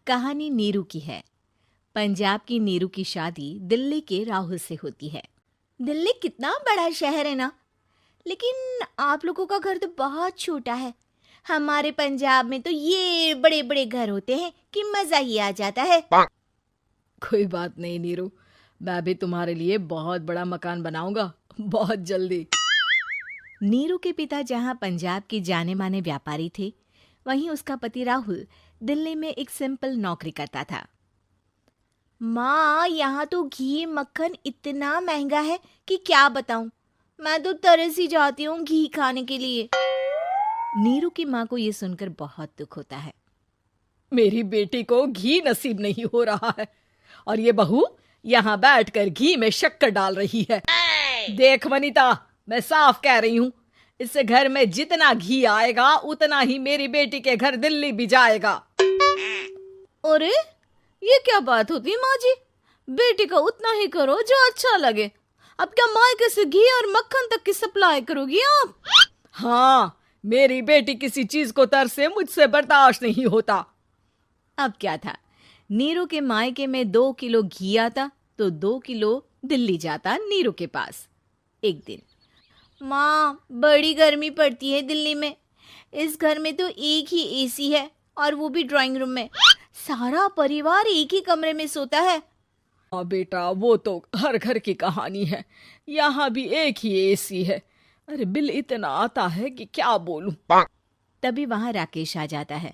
कहानी नीरू की है। पंजाब की नीरू की शादी दिल्ली के राहुल से होती है। दिल्ली कितना बड़ा शहर है ना, लेकिन आप लोगों का घर तो बहुत छोटा है। हमारे पंजाब में तो ये बड़े बड़े घर होते हैं कि मजा ही आ जाता है। कोई बात नहीं नीरू, मैं भी तुम्हारे लिए बहुत बड़ा मकान बनाऊंगा बहुत जल्दी। नीरू के पिता जहाँ पंजाब के जाने माने व्यापारी थे, वहीं उसका पति राहुल दिल्ली में एक सिंपल नौकरी करता था। माँ, यहाँ तो घी मक्खन इतना महंगा है कि क्या बताऊं। मैं तो तरस ही जाती हूँ घी खाने के लिए। नीरू की माँ को ये सुनकर बहुत दुख होता है। मेरी बेटी को घी नसीब नहीं हो रहा है और ये बहू यहाँ बैठकर घी में शक्कर डाल रही है। देख वनिता, मैं साफ कह रही हूँ, इस घर में जितना घी आएगा उतना ही मेरी बेटी के घर दिल्ली भी जाएगा। अरे ये क्या बात होती है माँ जी? बेटी का उतना ही करो जो अच्छा लगे। अब क्या मायके से घी और मक्खन तक की सप्लाई करोगी आप? हाँ, मेरी बेटी किसी चीज को तरसे मुझसे बर्दाश्त नहीं होता। अब क्या था, नीरू के मायके में 2 किलो घी आता तो 2 किलो दिल्ली जाता नीरू के पास। एक दिन, माँ बड़ी गर्मी पड़ती है दिल्ली में। इस घर में तो एक ही एसी है और वो भी ड्राइंग रूम में। सारा परिवार एक ही कमरे में सोता है। हाँ बेटा, वो तो हर घर की कहानी है। यहाँ भी एक ही एसी है। अरे बिल इतना आता है कि क्या बोलूं। तभी वहां राकेश आ जाता है।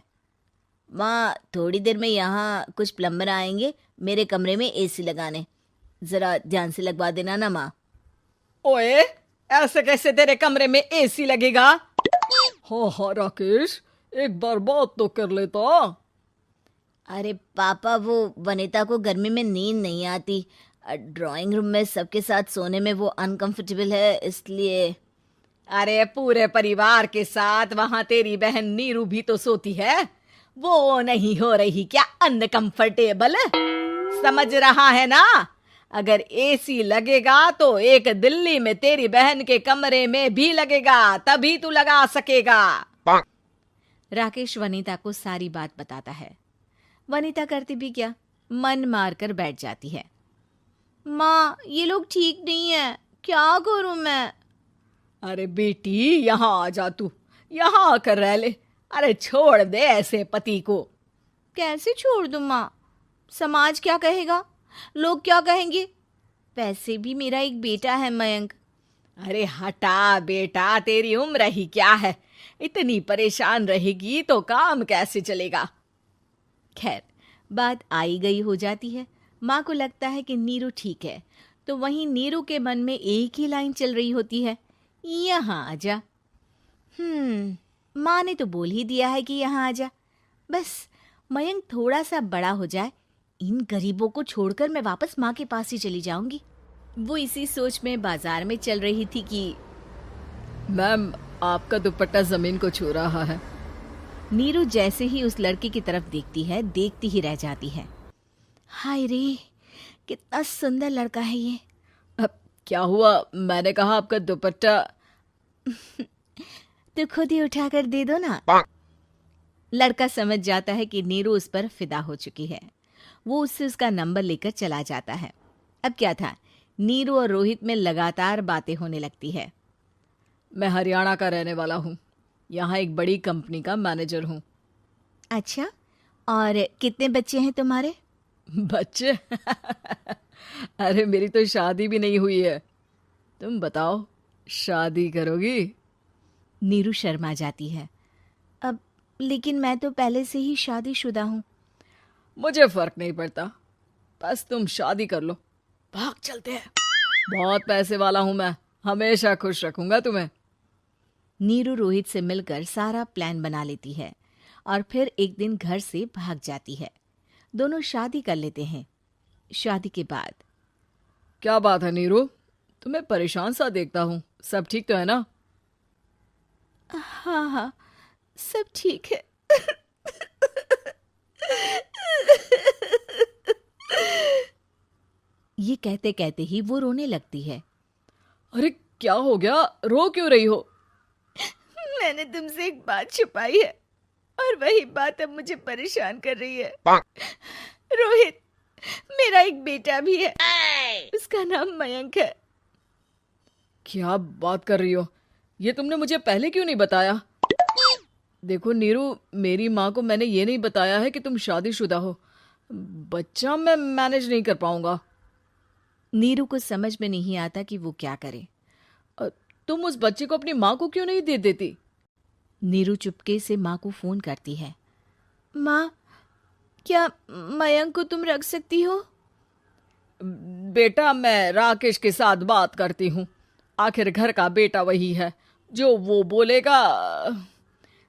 माँ, थोड़ी देर में यहाँ कुछ प्लम्बर आएंगे मेरे कमरे में एसी लगाने। जरा ध्यान से लगवा देना ना माँ। ओए, ऐसे कैसे तेरे कमरे में एसी लगेगा? हाँ राकेश, एक बार बात तो कर लेता। अरे पापा, वो वनिता को गर्मी में नींद नहीं आती। ड्राइंग रूम में सबके साथ सोने में वो अनकंफर्टेबल है, इसलिए। अरे पूरे परिवार के साथ वहां तेरी बहन नीरू भी तो सोती है। वो नहीं हो रही क्या अनकंफर्टेबल? समझ रहा है ना? अगर एसी लगेगा तो एक दिल्ली में तेरी बहन के कमरे में भी लगेगा, तभी तू लगा सकेगा। राकेश वनिता को सारी बात बताता है। वनिता करती भी क्या, मन मार कर बैठ जाती है। माँ, ये लोग ठीक नहीं है, क्या करूं मैं? अरे बेटी, यहाँ आ जा, तू यहाँ आकर रह ले। अरे छोड़ दे ऐसे पति को। कैसे छोड़ दूं माँ? समाज क्या कहेगा, लोग क्या कहेंगे? वैसे भी मेरा एक बेटा है मयंक। अरे हटा बेटा, तेरी उम्र ही क्या है, इतनी परेशान रहेगी तो काम कैसे चलेगा। खैर, बात आई गई हो जाती है। माँ को लगता है कि नीरू ठीक है, तो वहीं नीरू के मन में एक ही लाइन चल रही होती है, यहाँ आजा। माँ ने तो बोल ही दिया है कि यहाँ आजा। बस मयंक थोड़ा सा बड़ा हो जाए, इन गरीबों को छोड़कर मैं वापस माँ के पास ही चली जाऊंगी। वो इसी सोच में बाजार में चल रही थी कि मैम, आपका दुपट्टा जमीन को छू रहा है। नीरू जैसे ही उस लड़के की तरफ देखती है, देखती ही रह जाती है। हाय रे, कितना सुंदर लड़का है ये। अब क्या हुआ? मैंने कहा आपका दुपट्टा। तो खुद ही उठाकर दे दो ना। लड़का समझ जाता है कि नीरू उस पर फिदा हो चुकी है। वो उससे उसका नंबर लेकर चला जाता है। अब क्या था, नीरू और रोहित में लगातार बातें होने लगती है। मैं हरियाणा का रहने वाला हूँ, यहाँ एक बड़ी कंपनी का मैनेजर हूँ। अच्छा, और कितने बच्चे हैं तुम्हारे? बच्चे? अरे मेरी तो शादी भी नहीं हुई है। तुम बताओ, शादी करोगी? नीरू शर्मा जाती है। अब लेकिन मैं तो पहले से ही शादीशुदा हूँ। मुझे फर्क नहीं पड़ता, बस तुम शादी कर लो, भाग चलते हैं। बहुत पैसे वाला हूं मैं, हमेशा खुश रखूंगा तुम्हें। नीरू रोहित से मिलकर सारा प्लान बना लेती है और फिर एक दिन घर से भाग जाती है। दोनों शादी कर लेते हैं। शादी के बाद, क्या बात है नीरू, तुम्हें परेशान सा देखता हूँ, सब ठीक तो है ना? हाँ हाँ, सब ठीक है। ये कहते कहते ही वो रोने लगती है। अरे क्या हो गया, रो क्यों रही हो? मैंने तुमसे एक बात छुपाई है और वही बात अब मुझे परेशान कर रही है। रोहित, मेरा एक बेटा भी है, उसका नाम मयंक है। क्या बात कर रही हो? ये तुमने मुझे पहले क्यों नहीं बताया? देखो नीरू, मेरी माँ को मैंने ये नहीं बताया है कि तुम शादीशुदा हो। बच्चा मैं मैनेज नहीं कर पाऊंगा। नीरू को समझ में नहीं आता कि वो क्या करे। तुम उस बच्चे को अपनी माँ को क्यों नहीं दे देती? नीरू चुपके से माँ को फोन करती है। माँ, क्या मयंक को तुम रख सकती हो? बेटा, मैं राकेश के साथ बात करती हूँ। आखिर घर का बेटा वही है, जो वो बोलेगा।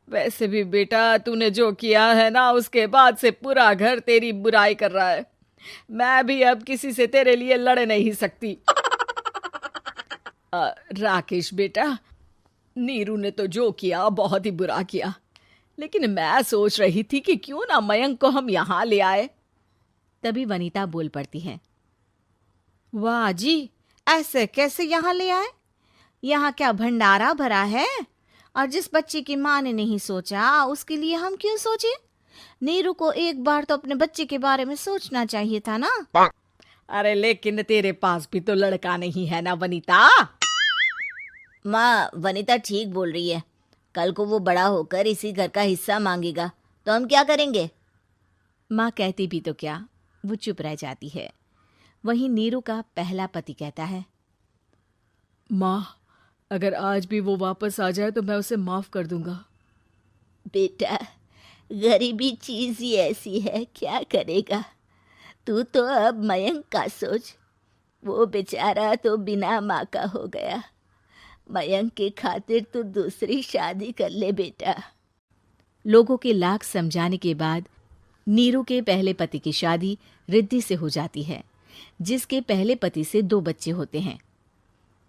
वैसे भी बेटा, तूने जो किया है ना, उसके बाद से पूरा घर तेरी बुराई कर रहा है। मैं भी अब किसी से तेरे लिए लड़ नहीं सकती। राकेश बेटा, नीरू ने तो जो किया बहुत ही बुरा किया, लेकिन मैं सोच रही थी कि क्यों ना मयंक को हम यहाँ ले आए। तभी वनीता बोल पड़ती है। वाह जी, ऐसे कैसे यहाँ ले आए? यहाँ क्या भंडारा भरा है? और जिस बच्चे की माँ ने नहीं सोचा, उसके लिए हम क्यों सोचे? नीरू को एक बार तो अपने बच्चे के बारे में सोचना चाहिए था ना। अरे लेकिन तेरे पास भी तो लड़का नहीं है ना वनीता। माँ, वनीता ठीक बोल रही है। कल को वो बड़ा होकर इसी घर का हिस्सा मांगेगा तो हम क्या करेंगे? माँ कहती भी तो क्या, वो चुप रह जाती है। वहीं नीरू का पहला पति कहता है। माँ, अगर आज भी वो वापस आ जाए तो मैं उसे माफ कर दूंगा। बेटा, गरीबी चीज ही ऐसी है, क्या करेगा? तू तो अब मयंक का सोच। वो बेचारा तो बिना माँ का हो गया। मयंक के खातिर तू दूसरी शादी कर ले बेटा। लोगों के लाख समझाने के बाद नीरू के पहले पति की शादी रिद्धि से हो जाती है, जिसके पहले पति से 2 बच्चे होते हैं।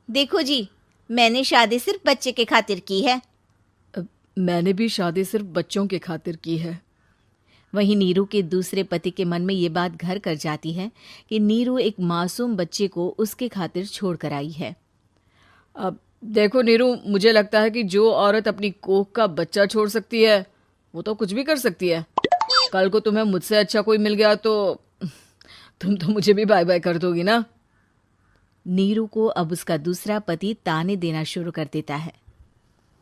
देखो जी, मैंने शादी सिर्फ बच्चे के खातिर की है। मैंने भी शादी सिर्फ बच्चों के खातिर की है। वहीं नीरू के दूसरे पति के मन में ये बात घर कर जाती है कि नीरू एक मासूम बच्चे को उसके खातिर छोड़ कर आई है। अब देखो नीरू, मुझे लगता है कि जो औरत अपनी कोख का बच्चा छोड़ सकती है, वो तो कुछ भी कर सकती है। कल को तुम्हें मुझसे अच्छा कोई मिल गया तो तुम तो मुझे भी बाय बाय कर दोगी ना। नीरू को अब उसका दूसरा पति ताने देना शुरू कर देता है।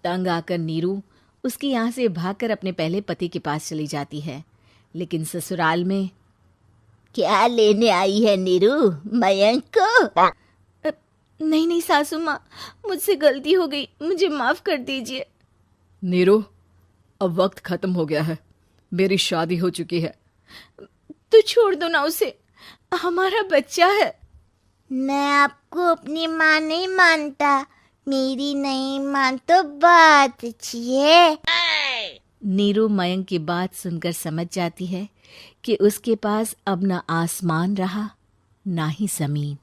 तंग आकर नीरू उसके यहाँ से भागकर अपने पहले पति के पास चली जाती है, लेकिन ससुराल में क्या लेने आई है नीरू, मयंक को? नहीं नहीं सासू माँ, मुझसे गलती हो गई, मुझे माफ कर दीजिए। नीरू, अब वक्त खत्म हो गया है, मेरी शादी हो चुकी है। तो छोड़ दो ना उसे, हमारा बच्चा है। मैं आपको अपनी माँ नहीं मानता, मेरी नहीं मान तो बात अच्छी है। नीरू मयंक की बात सुनकर समझ जाती है कि उसके पास अब न आसमान रहा ना ही जमीन।